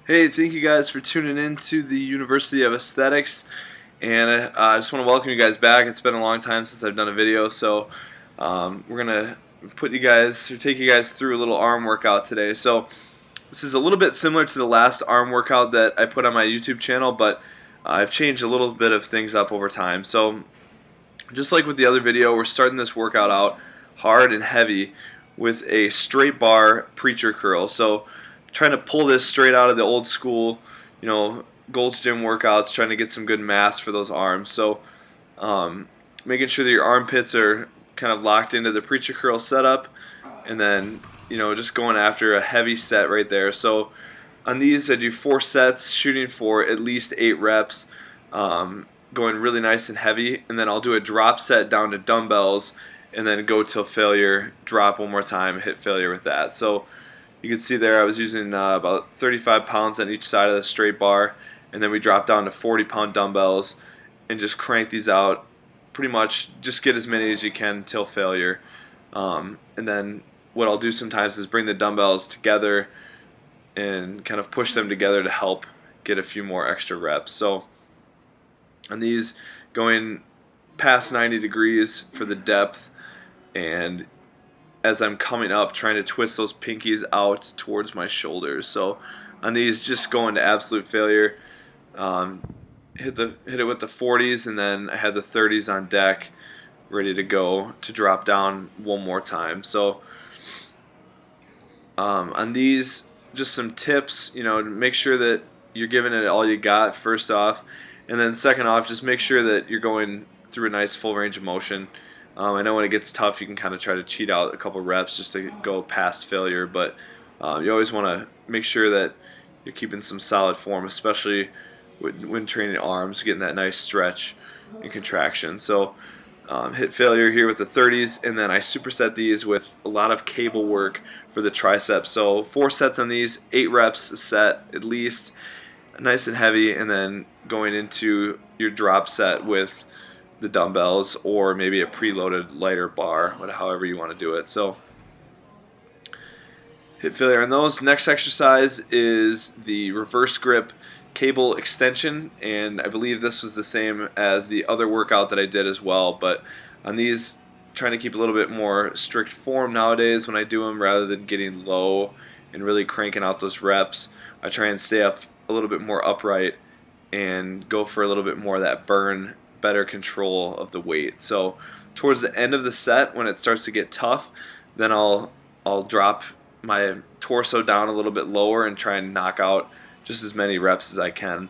Hey, thank you guys for tuning in to the University of Aesthetics, and I just want to welcome you guys back. It's been a long time since I've done a video, so we're gonna take you guys through a little arm workout today. So this is a little bit similar to the last arm workout that I put on my YouTube channel, but I've changed a little bit of things up over time. So just like with the other video, we're starting this workout out hard and heavy with a straight bar preacher curl. So trying to pull this straight out of the old school, Gold's Gym workouts, trying to get some good mass for those arms. So making sure that your armpits are kind of locked into the preacher curl setup, and then just going after a heavy set right there. So on these I do 4 sets, shooting for at least 8 reps, going really nice and heavy, and then I'll do a drop set down to dumbbells and then go till failure, drop one more time, hit failure with that. So you can see there I was using about 35 pounds on each side of the straight bar, and then we drop down to 40-pound dumbbells and just crank these out. Pretty much just get as many as you can till failure. And then what I'll do sometimes is bring the dumbbells together and kind of push them together to help get a few more extra reps. So on these, going past 90 degrees for the depth, and as I'm coming up, trying to twist those pinkies out towards my shoulders. So on these, just going to absolute failure. Hit it with the 40s, and then I had the 30s on deck, ready to go to drop down one more time. So on these, just some tips, to make sure that you're giving it all you got first off, and then second off, just make sure that you're going through a nice full range of motion. I know when it gets tough, you can kind of try to cheat out a couple reps just to go past failure, but you always want to make sure that you're keeping some solid form, especially when training arms, getting that nice stretch and contraction. So hit failure here with the 30s, and then I superset these with a lot of cable work for the triceps. So 4 sets on these, 8 reps a set at least, nice and heavy, and then going into your drop set with the dumbbells or maybe a preloaded lighter bar, however you want to do it. So hit failure on those. Next exercise is the reverse grip cable extension, and I believe this was the same as the other workout that I did as well, but on these, trying to keep a little bit more strict form nowadays when I do them, rather than getting low and really cranking out those reps. I try and stay up a little bit more upright and go for a little bit more of that burn, better control of the weight. So towards the end of the set, when it starts to get tough, then I'll drop my torso down a little bit lower and try and knock out just as many reps as I can.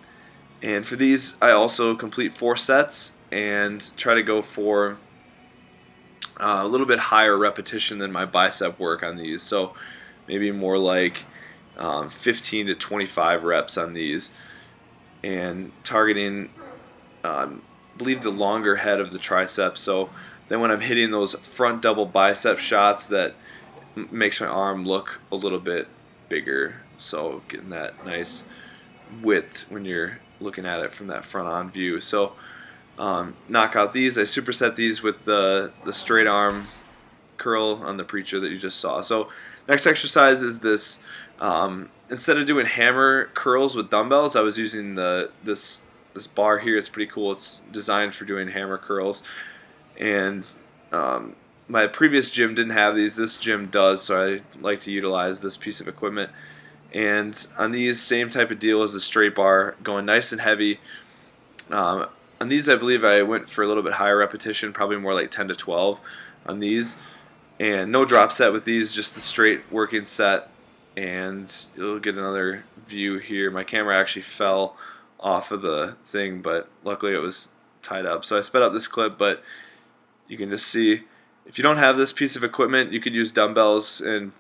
And for these, I also complete 4 sets and try to go for a little bit higher repetition than my bicep work on these. So maybe more like 15 to 25 reps on these, and targeting I believe the longer head of the tricep. So then when I'm hitting those front double bicep shots, that makes my arm look a little bit bigger. So getting that nice width when you're looking at it from that front on view. So knock out these. I superset these with the straight arm curl on the preacher that you just saw. So next exercise is this. Instead of doing hammer curls with dumbbells, I was using this bar here. It's pretty cool. It's designed for doing hammer curls, and my previous gym didn't have these. This gym does, so I like to utilize this piece of equipment. And on these, same type of deal as the straight bar, going nice and heavy. On these, I believe I went for a little bit higher repetition, probably more like 10 to 12 on these, and no drop set with these, just the straight working set. And you'll get another view here. My camera actually fell off of the thing, but luckily it was tied up, so I sped up this clip. But you can just see, if you don't have this piece of equipment, you could use dumbbells and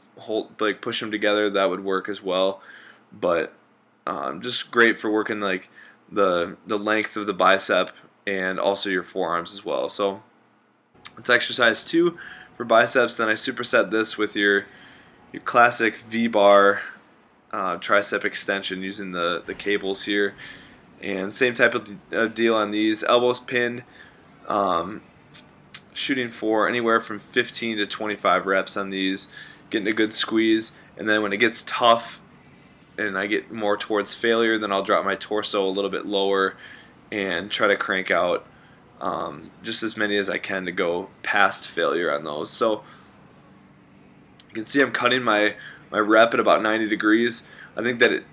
push them together. That would work as well. But just great for working like the length of the bicep and also your forearms as well. So it's exercise 2 for biceps. Then I superset this with your classic V-bar tricep extension using the cables here, and same type of deal on these. Elbows pinned, shooting for anywhere from 15 to 25 reps on these, getting a good squeeze, and then when it gets tough, and I get more towards failure, then I'll drop my torso a little bit lower and try to crank out just as many as I can to go past failure on those. So you can see I'm cutting my rep at about 90 degrees. I think that it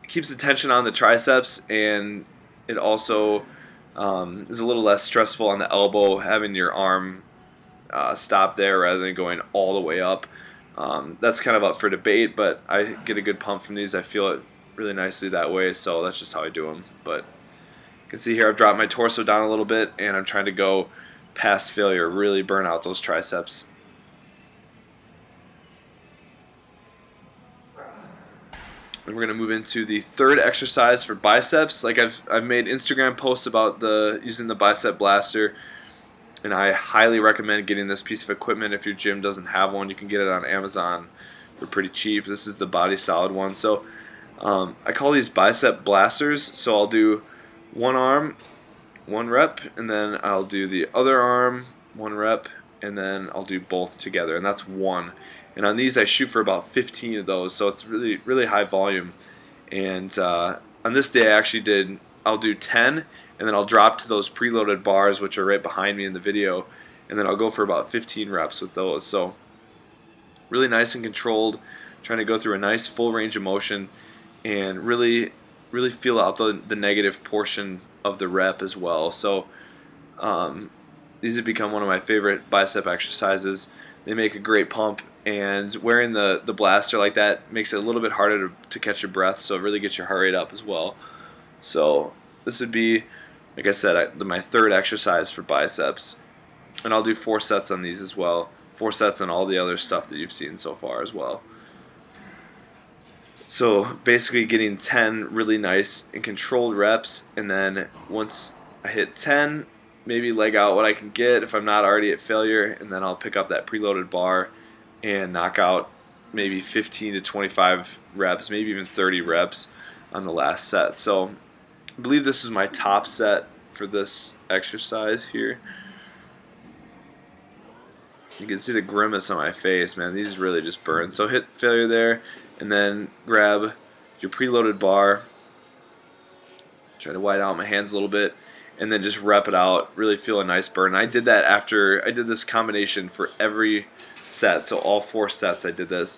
keeps the tension on the triceps, and it also is a little less stressful on the elbow, having your arm stop there rather than going all the way up. That's kind of up for debate, but I get a good pump from these. I feel it really nicely that way, so that's just how I do them. But you can see here I've dropped my torso down a little bit, and I'm trying to go past failure, really burn out those triceps. And we're going to move into the third exercise for biceps. Like I've made Instagram posts about using the Bicep Blaster, and I highly recommend getting this piece of equipment. If your gym doesn't have one, you can get it on Amazon for pretty cheap. This is the body solid one. So I call these Bicep Blasters. So I'll do one arm, 1 rep, and then I'll do the other arm, 1 rep, and then I'll do both together, and that's 1. And on these I shoot for about 15 of those, so it's really high volume. And on this day I'll do 10, and then I'll drop to those preloaded bars, which are right behind me in the video, and then I'll go for about 15 reps with those. So really nice and controlled, trying to go through a nice full range of motion and really feel out the negative portion of the rep as well. So these have become one of my favorite bicep exercises. They make a great pump, and wearing the blaster like that makes it a little bit harder to catch your breath, so it really gets your heart rate up as well. So this would be, like I said, my third exercise for biceps, and I'll do 4 sets on these as well. 4 sets on all the other stuff that you've seen so far as well. So basically getting 10 really nice and controlled reps, and then once I hit 10, maybe leg out what I can get if I'm not already at failure, and then I'll pick up that preloaded bar and knock out maybe 15 to 25 reps, maybe even 30 reps on the last set. So I believe this is my top set for this exercise here. You can see the grimace on my face, man. These really just burn. So hit failure there, and then grab your preloaded bar. Try to widen out my hands a little bit, and then just rep it out. Really feel a nice burn. I did that after I did this combination for every set, so all 4 sets I did this.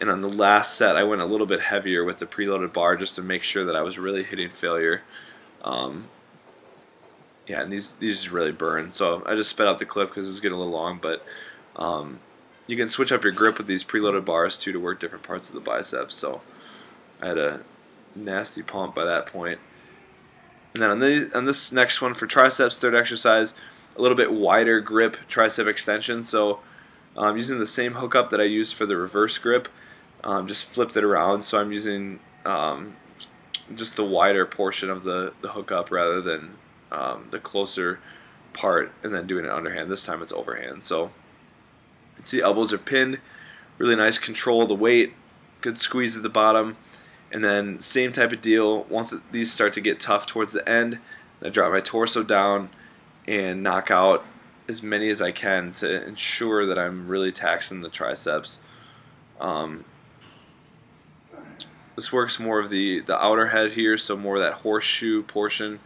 And on the last set I went a little bit heavier with the preloaded bar just to make sure that I was really hitting failure. Yeah, and these just really burn. So I just sped out the clip because it was getting a little long, but you can switch up your grip with these preloaded bars too to work different parts of the biceps. So I had a nasty pump by that point. And then on this next one for triceps, third exercise, a little bit wider grip tricep extension. So I'm using the same hookup that I used for the reverse grip, just flipped it around. So I'm using just the wider portion of the hookup rather than the closer part, and then doing it underhand. This time it's overhand. So you can see elbows are pinned, really nice control of the weight, good squeeze at the bottom. And then same type of deal, once these start to get tough towards the end, I drop my torso down and knock out as many as I can to ensure that I'm really taxing the triceps. This works more of the outer head here, so more of that horseshoe portion,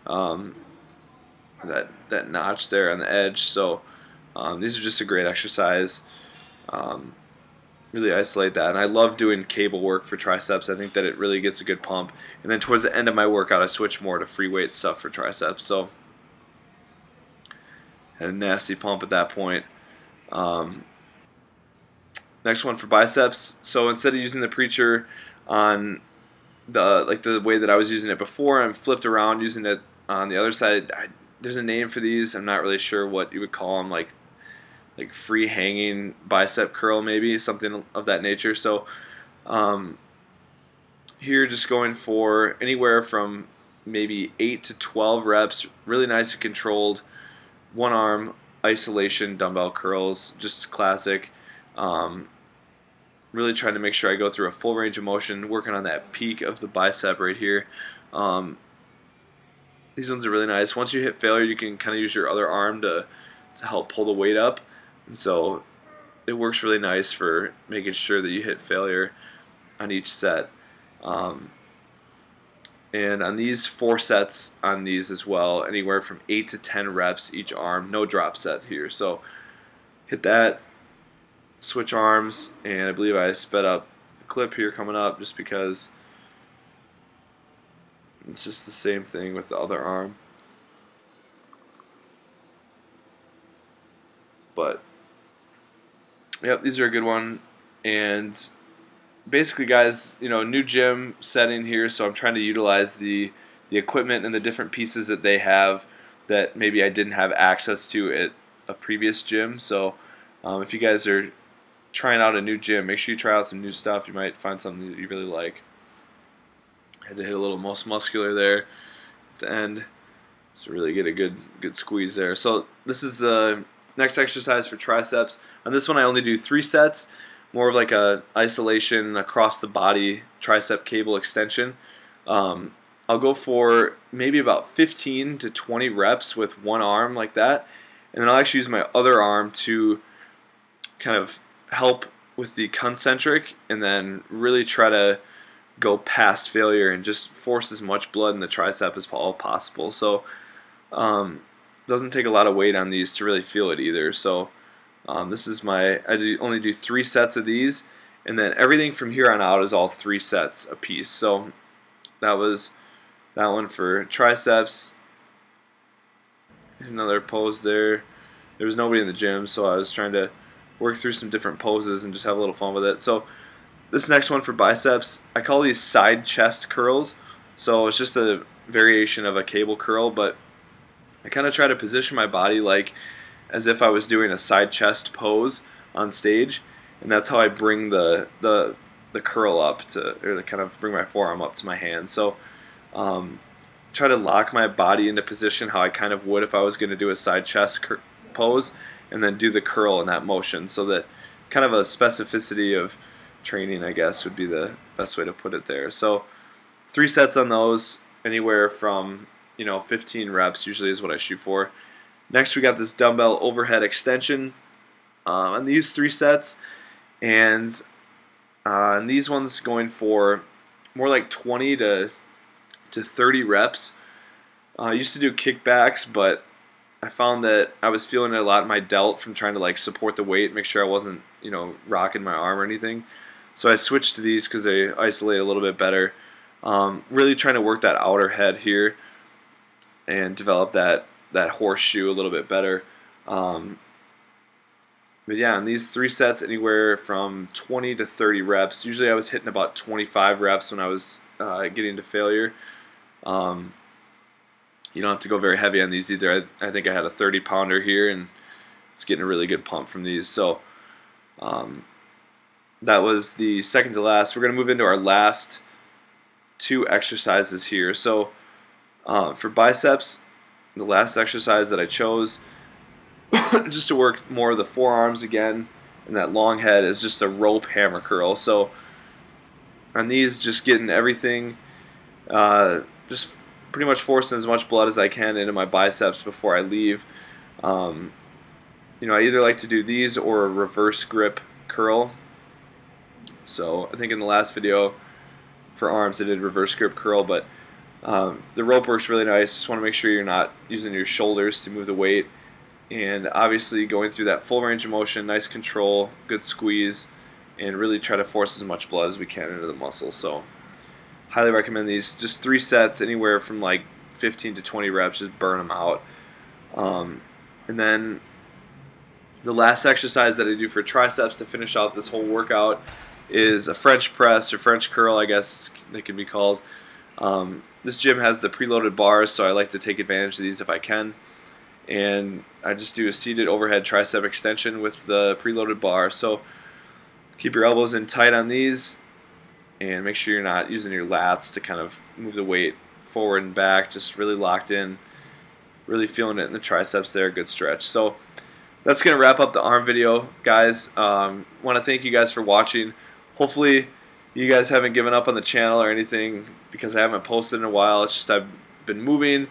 that notch there on the edge. So these are just a great exercise. Really isolate that, and I love doing cable work for triceps. I think that it really gets a good pump. And then towards the end of my workout I switch more to free weight stuff for triceps. So had a nasty pump at that point. Next one for biceps. So instead of using the preacher on the way that I was using it before, I'm flipped around using it on the other side. There's a name for these. I'm not really sure what you would call them, like free hanging bicep curl, maybe something of that nature. So here just going for anywhere from maybe 8 to 12 reps, really nice and controlled, one arm isolation dumbbell curls, just classic. Really trying to make sure I go through a full range of motion, working on that peak of the bicep right here. These ones are really nice. Once you hit failure, you can kind of use your other arm to help pull the weight up. And so it works really nice for making sure that you hit failure on each set. And on these 4 sets on these as well, anywhere from 8 to 10 reps each arm, no drop set here. So hit that, switch arms, and I believe I sped up the clip here coming up just because it's just the same thing with the other arm. But yep, these are a good one. And basically, guys, you know, new gym setting here, so I'm trying to utilize the equipment and the different pieces that they have that maybe I didn't have access to at a previous gym. So if you guys are trying out a new gym, make sure you try out some new stuff. You might find something that you really like. I had to hit a little most muscular there at the end to really get a good squeeze there. So this is the next exercise for triceps. On this one I only do 3 sets, more of like a isolation across the body tricep cable extension. I'll go for maybe about 15 to 20 reps with one arm like that, and then I'll actually use my other arm to kind of help with the concentric and then really try to go past failure and just force as much blood in the tricep as possible. So doesn't take a lot of weight on these to really feel it either. So this is I only do 3 sets of these, and then everything from here on out is all 3 sets a piece. So that was that one for triceps. Another pose there. There was nobody in the gym, so I was trying to work through some different poses and just have a little fun with it. So this next one for biceps, I call these side chest curls. So it's just a variation of a cable curl, but I kind of try to position my body like as if I was doing a side chest pose on stage, and that's how I bring the curl up to, or kind of bring my forearm up to my hand. So try to lock my body into position how I kind of would if I was going to do a side chest pose, and then do the curl in that motion. So that kind of a specificity of training, I guess, would be the best way to put it there. So 3 sets on those, anywhere from 15 reps usually is what I shoot for. Next we got this dumbbell overhead extension on these 3 sets, and these ones going for more like 20 to 30 reps. I used to do kickbacks, but I found that I was feeling it a lot in my delt from trying to like support the weight, make sure I wasn't rocking my arm or anything. So I switched to these because they isolate a little bit better. Really trying to work that outer head here and develop that horseshoe a little bit better. But yeah, in these 3 sets, anywhere from 20 to 30 reps. Usually I was hitting about 25 reps when I was getting to failure. You don't have to go very heavy on these either. I think I had a 30-pounder here, and it's getting a really good pump from these. So that was the second to last. We're going to move into our last 2 exercises here. So for biceps, the last exercise that I chose just to work more of the forearms again and that long head is just a rope hammer curl. So on these, just getting everything, just pretty much forcing as much blood as I can into my biceps before I leave. I either like to do these or a reverse grip curl. So I think in the last video for arms I did reverse grip curl, but the rope works really nice. Just want to make sure you're not using your shoulders to move the weight, and obviously going through that full range of motion, nice control, good squeeze, and really try to force as much blood as we can into the muscle. So highly recommend these. Just 3 sets, anywhere from like 15 to 20 reps, just burn them out. And then the last exercise that I do for triceps to finish out this whole workout is a French press, or French curl, I guess they can be called. This gym has the preloaded bars, so I like to take advantage of these if I can. And I just do a seated overhead tricep extension with the preloaded bar. So keep your elbows in tight on these, and make sure you're not using your lats to kind of move the weight forward and back. Just really locked in, really feeling it in the triceps there. Good stretch. So that's going to wrap up the arm video, guys. Want to thank you guys for watching. Hopefully you guys haven't given up on the channel or anything because I haven't posted in a while. It's just I've been moving,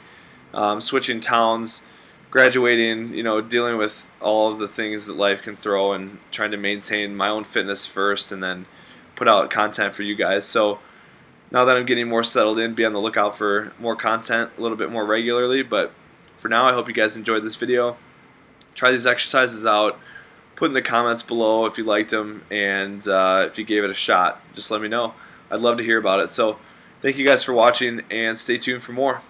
switching towns, graduating, dealing with all of the things that life can throw, and trying to maintain my own fitness first and then put out content for you guys. So now that I'm getting more settled in, be on the lookout for more content a little bit more regularly. But for now, I hope you guys enjoyed this video. Try these exercises out. Put in the comments below if you liked them, and if you gave it a shot, just let me know. I'd love to hear about it. So thank you guys for watching, and stay tuned for more.